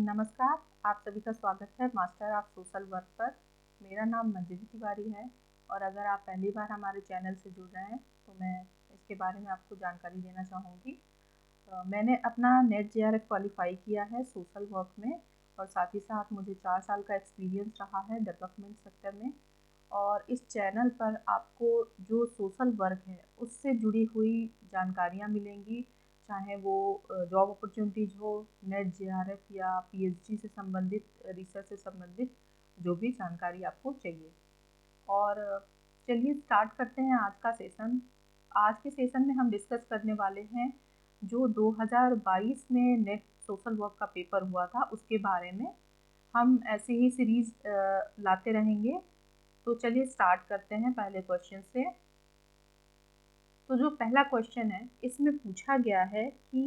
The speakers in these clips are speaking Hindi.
नमस्कार, आप सभी का स्वागत है मास्टर ऑफ सोशल वर्क पर। मेरा नाम मंजिली तिवारी है और अगर आप पहली बार हमारे चैनल से जुड़ रहे हैं तो मैं इसके बारे में आपको जानकारी देना चाहूँगी। मैंने अपना नेट जेआरएफ क्वालिफाई किया है सोशल वर्क में और साथ ही साथ मुझे 4 साल का एक्सपीरियंस रहा है डेवलपमेंट सेक्टर में। और इस चैनल पर आपको जो सोशल वर्क है उससे जुड़ी हुई जानकारियाँ मिलेंगी, चाहे वो जॉब अपॉर्चुनिटीज़ हो, नेट जेआरएफ या पीएचडी से संबंधित, रिसर्च से संबंधित जो भी जानकारी आपको चाहिए। और चलिए स्टार्ट करते हैं आज का सेशन। आज के सेशन में हम डिस्कस करने वाले हैं जो 2022 में नेट सोशल वर्क का पेपर हुआ था उसके बारे में। हम ऐसे ही सीरीज लाते रहेंगे। तो चलिए स्टार्ट करते हैं पहले क्वेश्चन से। तो जो पहला क्वेश्चन है इसमें पूछा गया है कि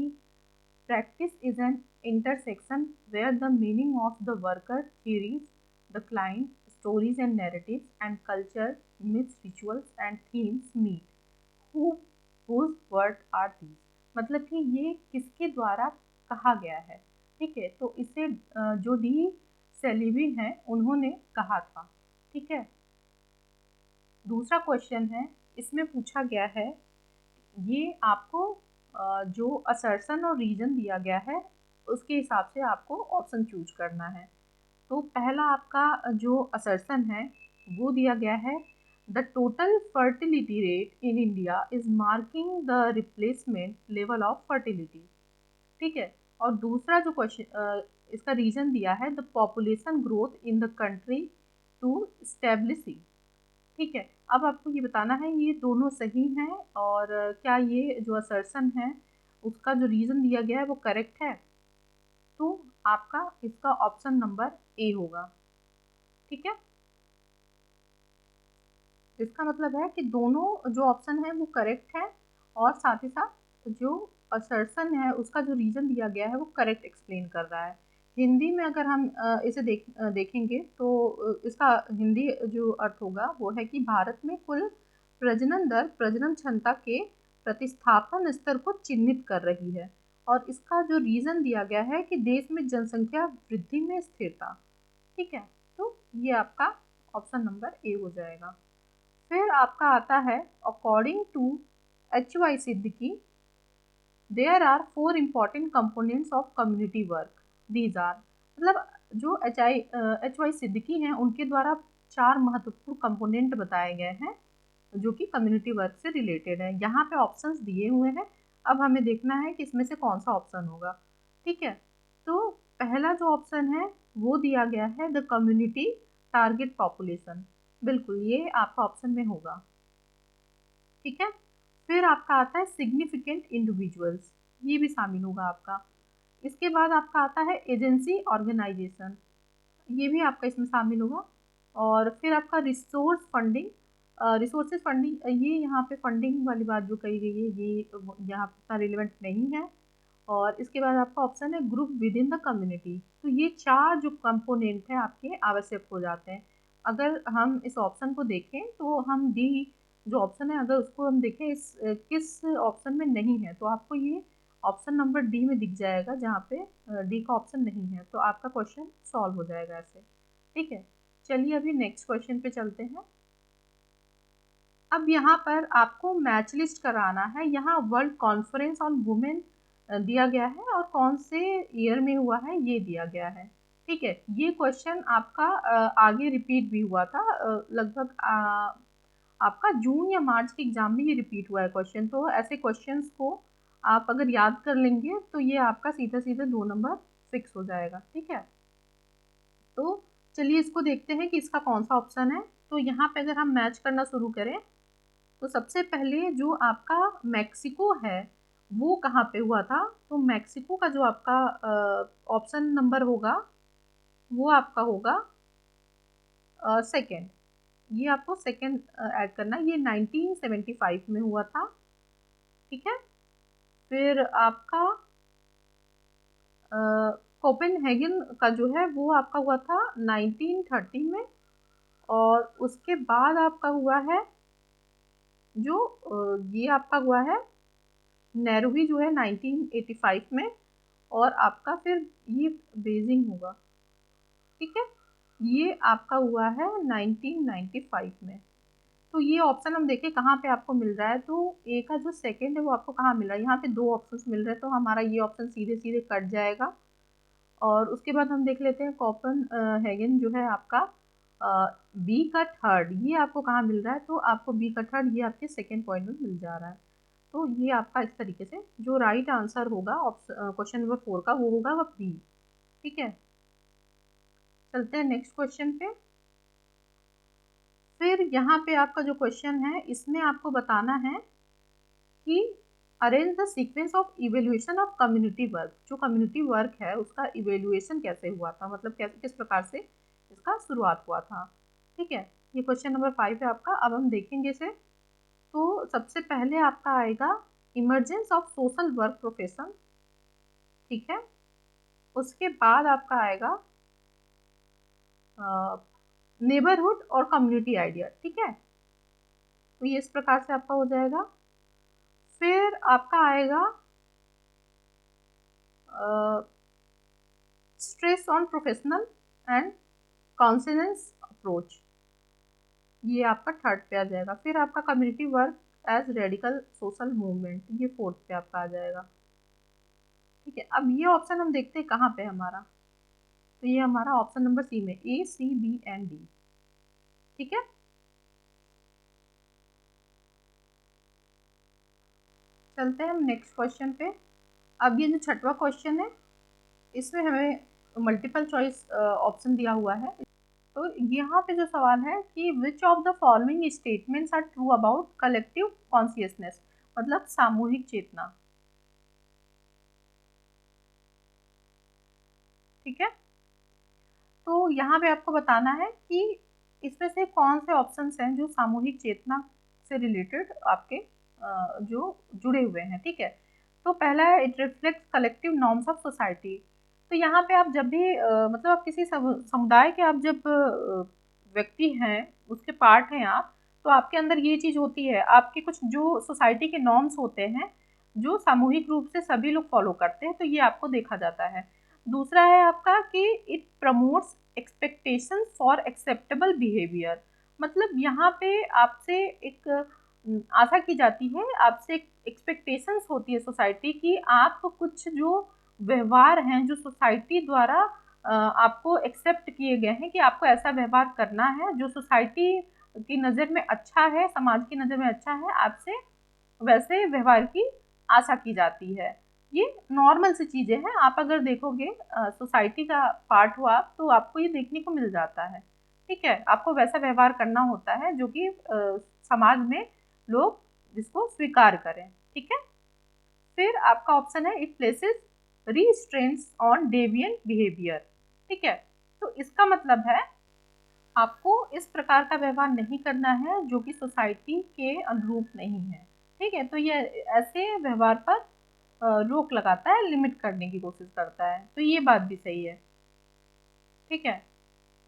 practice is an intersection where the meaning of the worker theories, the client stories and narratives and culture myths rituals and themes meet, whose word are these। मतलब कि ये किसके द्वारा कहा गया है। ठीक है, तो इसे जो डी सेलिवी हैं उन्होंने कहा था। ठीक है, दूसरा क्वेश्चन है, इसमें पूछा गया है, ये आपको जो असर्शन और रीजन दिया गया है उसके हिसाब से आपको ऑप्शन चूज करना है। तो पहला आपका जो असर्शन है वो दिया गया है, the total fertility rate in India is marking the replacement level of fertility. ठीक है, और दूसरा जो क्वेश्चन इसका रीजन दिया है, the population growth in the country to establishing. ठीक है, अब आपको ये बताना है ये दोनों सही हैं और क्या ये जो असर्शन है उसका जो रीज़न दिया गया है वो करेक्ट है। तो आपका इसका ऑप्शन नंबर ए होगा। ठीक है, इसका मतलब है कि दोनों जो ऑप्शन है वो करेक्ट है और साथ ही साथ जो असर्शन है उसका जो रीज़न दिया गया है वो करेक्ट एक्सप्लेन कर रहा है। हिंदी में अगर हम इसे देखेंगे तो इसका हिंदी जो अर्थ होगा वो है कि भारत में कुल प्रजनन दर प्रजनन क्षमता के प्रतिस्थापन स्तर को चिन्हित कर रही है और इसका जो रीज़न दिया गया है कि देश में जनसंख्या वृद्धि में स्थिरता। ठीक है, तो ये आपका ऑप्शन नंबर ए हो जाएगा। फिर आपका आता है, according to H Y Siddiqui there are 4 important components of community work. These are, मतलब जो एच वाई सिद्दीकी हैं उनके द्वारा 4 महत्वपूर्ण कंपोनेंट बताए गए हैं जो कि कम्युनिटी वर्क से रिलेटेड है। यहाँ पे ऑप्शंस दिए हुए हैं, अब हमें देखना है कि इसमें से कौन सा ऑप्शन होगा। ठीक है, तो पहला जो ऑप्शन है वो दिया गया है, द कम्युनिटी टारगेट पॉपुलेशन। बिल्कुल ये आपका ऑप्शन में होगा। ठीक है, फिर आपका आता है सिग्निफिकेंट इंडिविजुअल्स, ये भी शामिल होगा आपका। इसके बाद आपका आता है एजेंसी ऑर्गेनाइजेशन, ये भी आपका इसमें शामिल होगा। और फिर आपका रिसोर्स फंडिंग, रिसोर्सेज फंडिंग, ये यहाँ पे फंडिंग वाली बात जो कही गई है ये यहाँ इतना रिलेवेंट नहीं है। और इसके बाद आपका ऑप्शन है group with in the community. तो ये 4 जो कंपोनेंट है आपके आवश्यक हो जाते हैं। अगर हम इस ऑप्शन को देखें तो हम डी जो ऑप्शन है अगर उसको हम देखें इस किस ऑप्शन में नहीं है तो आपको ये ऑप्शन नंबर डी में दिख जाएगा जहाँ पे डी का ऑप्शन नहीं है, तो आपका क्वेश्चन सॉल्व हो जाएगा ऐसे। ठीक है, चलिए अभी नेक्स्ट क्वेश्चन पे चलते हैं। अब यहाँ पर आपको मैच लिस्ट कराना है। यहाँ वर्ल्ड कॉन्फ्रेंस ऑन वुमेन दिया गया है और कौन से ईयर में हुआ है ये दिया गया है। ठीक है, ये क्वेश्चन आपका आगे रिपीट भी हुआ था, लगभग आपका जून या मार्च के एग्जाम में ये रिपीट हुआ है क्वेश्चन। तो ऐसे क्वेश्चंस को आप अगर याद कर लेंगे तो ये आपका सीधा सीधा 2 नंबर फिक्स हो जाएगा। ठीक है, तो चलिए इसको देखते हैं कि इसका कौन सा ऑप्शन है। तो यहाँ पे अगर हम मैच करना शुरू करें तो सबसे पहले जो आपका मैक्सिको है वो कहाँ पे हुआ था, तो मैक्सिको का जो आपका ऑप्शन नंबर होगा वो आपका होगा सेकेंड। ये आपको सेकेंड ऐड करना है, ये 1975 में हुआ था। ठीक है, फिर आपका कोपेनहेगन का जो है वो आपका हुआ था 1930 में। और उसके बाद आपका हुआ है जो ये आपका हुआ है नैरोबी जो है 1985 में। और आपका फिर ये बेजिंग होगा, ठीक है। ये आपका हुआ है 1995 में। तो ये ऑप्शन हम देखें कहाँ पे आपको मिल रहा है, तो ए का जो सेकंड है वो आपको कहाँ मिल रहा है, यहाँ पे दो ऑप्शंस मिल रहे हैं, तो हमारा ये ऑप्शन सीधे सीधे कट जाएगा। और उसके बाद हम देख लेते हैं कोपन हैगन जो है आपका बी का थर्ड, ये आपको कहाँ मिल रहा है, तो आपको बी का थर्ड ये आपके सेकेंड पॉइंट में मिल जा रहा है। तो ये आपका इस तरीके से जो राइट आंसर होगा क्वेश्चन नंबर 4 का वो होगा वह बी, ठीक है। चलते हैं नेक्स्ट क्वेश्चन पे। फिर यहाँ पे आपका जो क्वेश्चन है इसमें आपको बताना है कि arrange the sequence of evaluation of community work. जो कम्युनिटी वर्क है उसका इवेल्युएशन कैसे हुआ था, मतलब कैसे किस प्रकार से इसका शुरुआत हुआ था, ठीक है। ये क्वेश्चन नंबर 5 है आपका। अब हम देखेंगे इसे। तो सबसे पहले आपका आएगा emergence of social work profession, ठीक है। उसके बाद आपका आएगा नेबरहुड और कम्युनिटी आइडिया, ठीक है। तो ये इस प्रकार से आपका हो जाएगा। फिर आपका आएगा stress on professional and consensus approach, ये आपका थर्ड पे आ जाएगा। फिर आपका community work as radical social movement, ये फोर्थ पे आपका आ जाएगा, ठीक है। अब ये ऑप्शन हम देखते हैं कहाँ पे हमारा, तो ये हमारा ऑप्शन नंबर सी में, ए सी बी एंड डी, ठीक है। चलते हैं हम नेक्स्ट क्वेश्चन पे। अब ये जो छठवां क्वेश्चन है इसमें हमें मल्टीपल चॉइस ऑप्शन दिया हुआ है। तो यहाँ पे जो सवाल है कि which of the following statements are true about collective consciousness, मतलब सामूहिक चेतना, ठीक है। तो यहाँ पे आपको बताना है कि इसमें से कौन से ऑप्शंस हैं जो सामूहिक चेतना से रिलेटेड आपके जो जुड़े हुए हैं, ठीक है। तो पहला है it reflect collective norms of society. तो यहाँ पे आप जब भी मतलब आप किसी समुदाय के आप जब व्यक्ति हैं, उसके पार्ट हैं आप, तो आपके अंदर ये चीज़ होती है, आपके कुछ जो सोसाइटी के नॉर्म्स होते हैं जो सामूहिक रूप से सभी लोग फॉलो करते हैं, तो ये आपको देखा जाता है। दूसरा है आपका कि it promotes expectation for acceptable behaviour, मतलब यहाँ पे आपसे एक आशा की जाती है, आपसे एक्सपेक्टेशंस होती है सोसाइटी की, आप कुछ जो व्यवहार हैं जो सोसाइटी द्वारा आपको एक्सेप्ट किए गए हैं कि आपको ऐसा व्यवहार करना है जो सोसाइटी की नज़र में अच्छा है, समाज की नज़र में अच्छा है, आपसे वैसे व्यवहार की आशा की जाती है। ये नॉर्मल सी चीज़ें हैं, आप अगर देखोगे सोसाइटी का पार्ट हो आप, तो आपको ये देखने को मिल जाता है, ठीक है। आपको वैसा व्यवहार करना होता है जो कि समाज में लोग जिसको स्वीकार करें, ठीक है। फिर आपका ऑप्शन है it places restraints on deviant behaviour, ठीक है। तो इसका मतलब है आपको इस प्रकार का व्यवहार नहीं करना है जो कि सोसाइटी के अनुरूप नहीं है, ठीक है। तो ये ऐसे व्यवहार पर रोक लगाता है, लिमिट करने की कोशिश करता है, तो ये बात भी सही है, ठीक है।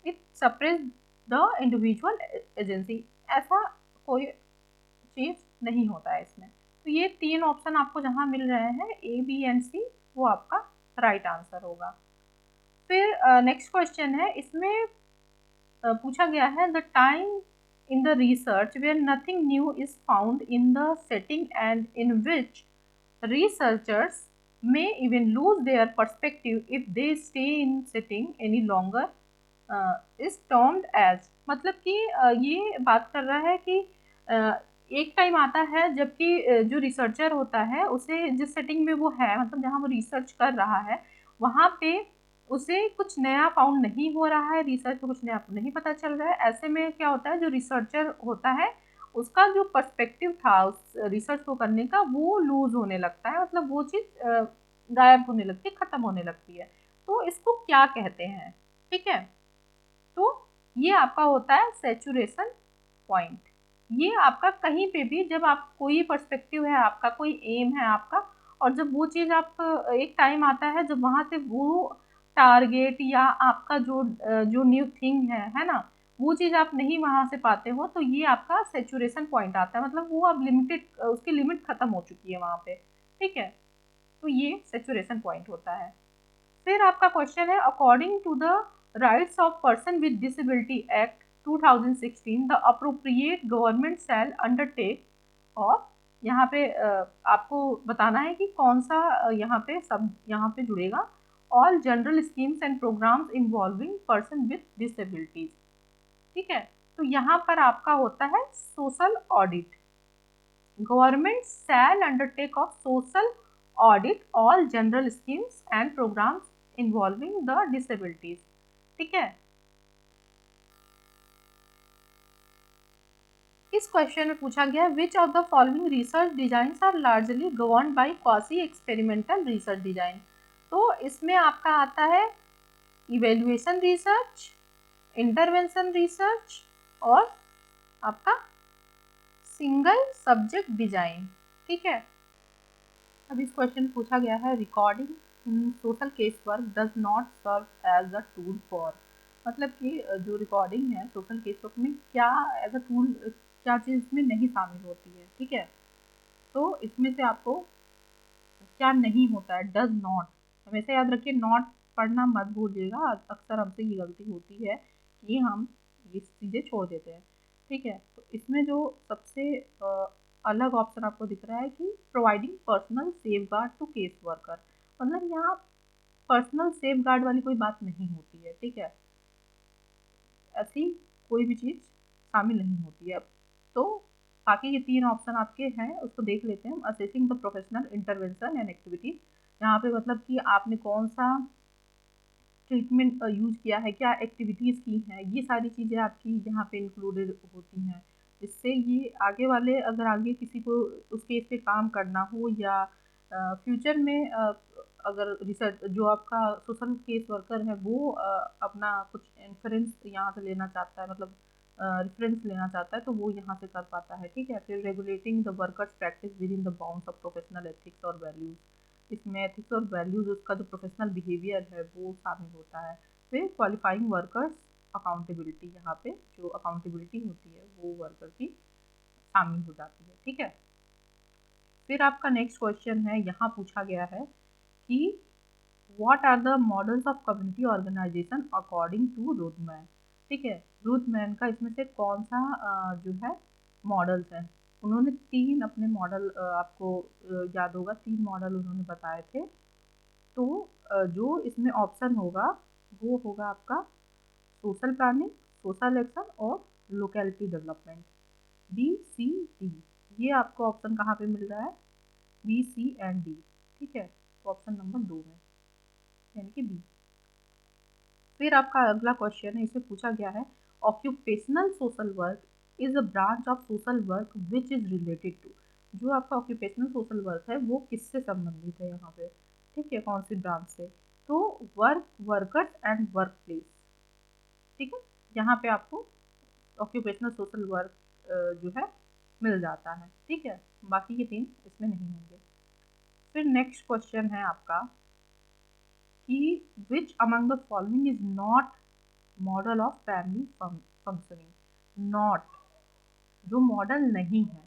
It suppress the individual agency, ऐसा कोई चीज नहीं होता है इसमें। तो ये तीन ऑप्शन आपको जहाँ मिल रहे हैं ए बी एंड सी, वो आपका राइट आंसर होगा। फिर नेक्स्ट क्वेश्चन है, इसमें पूछा गया है the time in the research where nothing new is found in the setting and in which researchers may even lose their perspective if they stay in setting any longer is termed as, मतलब कि ये बात कर रहा है कि एक टाइम आता है जबकि जो रिसर्चर होता है उसे जिस सेटिंग में वो है, मतलब जहाँ वो रिसर्च कर रहा है वहाँ पे उसे कुछ नया फाउंड नहीं हो रहा है, रिसर्च में कुछ नया नहीं पता चल रहा है। ऐसे में क्या होता है, जो रिसर्चर होता है उसका जो पर्सपेक्टिव था उस रिसर्च को करने का वो लूज होने लगता है, मतलब वो चीज़ गायब होने लगती है, ख़त्म होने लगती है। तो इसको क्या कहते हैं, ठीक है। तो ये आपका होता है सैचुरेशन पॉइंट। ये आपका कहीं पे भी जब आप कोई पर्सपेक्टिव है आपका, कोई एम है आपका, और जब वो चीज़ आप एक टाइम आता है जब वहाँ से वो टारगेट या आपका जो न्यू थिंग है ना, वो चीज़ आप नहीं वहाँ से पाते हो, तो ये आपका सैचुरेशन पॉइंट आता है, मतलब वो अब लिमिटेड, उसकी लिमिट ख़त्म हो चुकी है वहाँ पे, ठीक है। तो ये सेचुरेशन पॉइंट होता है। फिर आपका क्वेश्चन है, according to the rights of person with disability act 2016 the appropriate government shall undertake, और यहाँ पे आपको बताना है कि कौन सा यहाँ पे सब यहाँ पे जुड़ेगा, all general schemes and programs involving person with disabilities. ठीक है, तो यहाँ पर आपका होता है social audit. Government shall undertake of social audit all general schemes and programs involving the disabilities. ठीक है, इस क्वेश्चन में पूछा गया which of the following research designs are largely governed by quasi experimental research design. तो इसमें आपका आता है इवेल्युएशन रिसर्च, इंटरवेंशन रिसर्च और आपका सिंगल सब्जेक्ट डिजाइन। ठीक है, अब इस क्वेश्चन पूछा गया है recording in social case work does not serve as a tool for, मतलब कि जो रिकॉर्डिंग है सोशल केस वर्क में क्या एज अ टूल, क्या चीज़ इसमें नहीं शामिल होती है। ठीक है, तो इसमें से आपको क्या नहीं होता है, डज नॉट, हमेशा याद रखिए नॉट पढ़ना मत भूलिएगा, अक्सर हमसे ये गलती होती है कि हम ये चीज़ें छोड़ देते हैं। ठीक है, तो इसमें जो सबसे अलग ऑप्शन आपको दिख रहा है कि providing personal safeguard to case worker, मतलब यहाँ पर्सनल सेफ गार्ड वाली कोई बात नहीं होती है। ठीक है, ऐसी कोई भी चीज़ शामिल नहीं होती है। तो बाकी ये 3 ऑप्शन आपके हैं, उसको देख लेते हैं। Assessing the professional intervention and activity, यहाँ पे मतलब कि आपने कौन सा ट्रीटमेंट यूज किया है, क्या एक्टिविटीज़ की हैं, ये सारी चीज़ें आपकी यहाँ पे इंक्लूडेड होती हैं, जिससे ये आगे वाले अगर आगे किसी को उस केस पे काम करना हो या फ्यूचर में अगर रिसर्च जो आपका सोशल केस वर्कर है वो अपना कुछ इन्फ्रेंस यहाँ से लेना चाहता है, मतलब रेफरेंस लेना चाहता है, तो वो यहाँ से कर पाता है। ठीक है, फिर regulating the workers practice with in the bounds of professional ethics और वैल्यूज़, इसमें एथिक्स और वैल्यूज उसका जो प्रोफेशनल बिहेवियर है वो शामिल होता है। फिर क्वालिफाइंग वर्कर्स अकाउंटेबिलिटी, यहाँ पे जो अकाउंटेबिलिटी होती है वो वर्कर की शामिल हो जाती है। ठीक है, फिर आपका नेक्स्ट क्वेश्चन है, यहाँ पूछा गया है कि what are the models of community organization according to Rothman. ठीक है, रुथमैन का इसमें से कौन सा जो है मॉडल्स हैं, उन्होंने 3 अपने मॉडल आपको याद होगा 3 मॉडल उन्होंने बताए थे। तो जो इसमें ऑप्शन होगा वो होगा आपका सोशल प्लानिंग, सोशल एक्शन और locality development, B C D. ये आपको ऑप्शन कहाँ पे मिल रहा है, बी सी एंड डी। ठीक है, तो ऑप्शन नंबर 2 में यानी कि बी। फिर आपका अगला क्वेश्चन है, इसमें पूछा गया है occupational social work is a branch of social work which is related to. जो आपका ऑक्यूपेशनल सोशल वर्क है वो किससे संबंधित है यहाँ पे। ठीक है, कौन सी ब्रांच से, तो work, workers and work place. ठीक है, यहाँ पे आपको ऑक्यूपेशनल सोशल वर्क जो है मिल जाता है। ठीक है, बाकी के 3 इसमें नहीं होंगे। फिर नेक्स्ट क्वेश्चन है आपका कि which among the following is not model of family functioning. Not जो मॉडल नहीं है।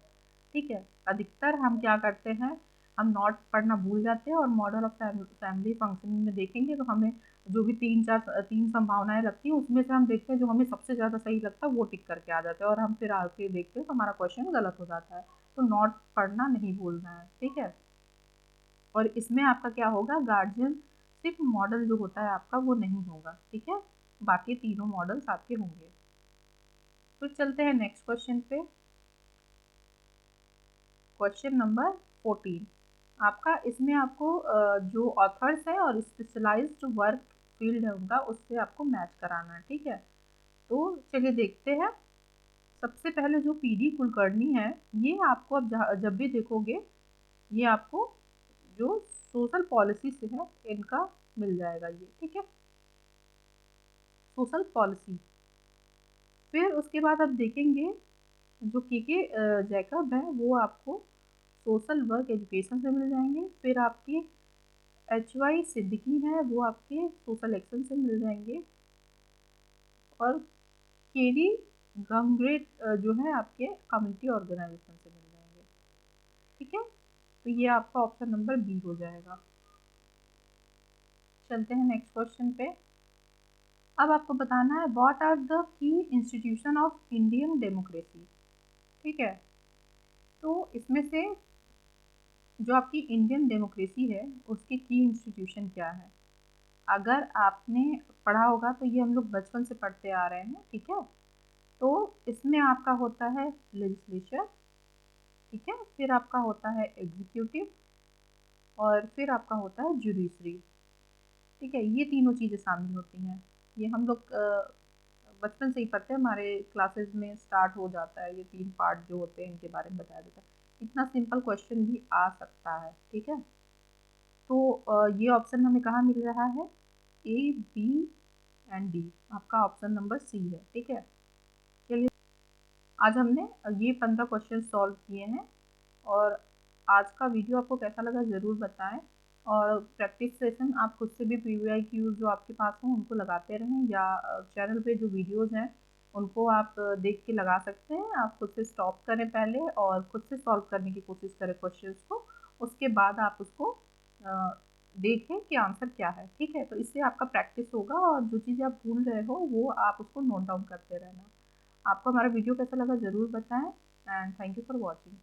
ठीक है, अधिकतर हम क्या करते हैं, हम नॉट पढ़ना भूल जाते हैं और मॉडल ऑफ फैमिली फंक्शनिंग में देखेंगे तो हमें जो भी 3 संभावनाएं लगती हैं उसमें से हम देखते हैं जो हमें सबसे ज़्यादा सही लगता है वो टिक करके आ जाते हैं और हम फिर आगे देखते हैं तो हमारा क्वेश्चन गलत हो जाता है। तो नॉट पढ़ना नहीं भूलना है। ठीक है, और इसमें आपका क्या होगा, गार्जियन सिर्फ मॉडल जो होता है आपका वो नहीं होगा। ठीक है, बाकी तीनों मॉडल्स आपके होंगे। फिर चलते हैं नेक्स्ट क्वेश्चन पे, क्वेश्चन नंबर 14 आपका। इसमें आपको जो ऑथर्स है और स्पेशलाइज्ड वर्क फील्ड है उनका उससे आपको मैच कराना है। ठीक है, तो चलिए देखते हैं। सबसे पहले जो पीडी कुलकर्णी है ये आपको अब जब भी देखोगे ये आपको जो सोशल पॉलिसी से है इनका मिल जाएगा ये। ठीक है, सोशल पॉलिसी। फिर उसके बाद आप देखेंगे जो के जैकब है वो आपको सोशल वर्क एजुकेशन से मिल जाएंगे। फिर आपके एच वाई सिद्दीकी है वो आपके सोशल एक्शन से मिल जाएंगे और के डी गंगरेट जो है आपके कम्युनिटी ऑर्गेनाइजेशन से मिल जाएंगे। ठीक है, तो ये आपका ऑप्शन नंबर बी हो जाएगा। चलते हैं नेक्स्ट क्वेश्चन पे। अब आपको बताना है what are the key institution of Indian democracy. ठीक है, तो इसमें से जो आपकी इंडियन डेमोक्रेसी है उसके की इंस्टीट्यूशन क्या है। अगर आपने पढ़ा होगा तो ये हम लोग बचपन से पढ़ते आ रहे हैं, ठीक है। तो इसमें आपका होता है लेजिस्लेचर, ठीक है, फिर आपका होता है एग्जीक्यूटिव, और फिर आपका होता है जुडिशरी। ठीक है, ये तीनों चीज़ें शामिल होती हैं। ये हम लोग बचपन से ही पढ़ते हैं, हमारे क्लासेस में स्टार्ट हो जाता है, ये तीन पार्ट जो होते हैं इनके बारे में बताया जाता है। इतना सिंपल क्वेश्चन भी आ सकता है, ठीक है। तो ये ऑप्शन हमें कहाँ मिल रहा है, ए बी एंड डी, आपका ऑप्शन नंबर सी है, ठीक है। चलिए, आज हमने ये 15 क्वेश्चन सॉल्व किए हैं, और आज का वीडियो आपको कैसा लगा ज़रूर बताएं। और प्रैक्टिस सेशन आप खुद से भी PYQ जो आपके पास हो उनको लगाते रहें, या चैनल पे जो वीडियोज़ हैं उनको आप देख के लगा सकते हैं। आप खुद से स्टॉप करें पहले और खुद से सॉल्व करने की कोशिश करें क्वेश्चंस को, उसके बाद आप उसको देखें कि आंसर क्या है, ठीक है। तो इससे आपका प्रैक्टिस होगा, और जो चीज़ें आप भूल रहे हो वो आप उसको नोट डाउन करते रहना। आपको हमारा वीडियो कैसा लगा ज़रूर बताएं, and thank you for watching.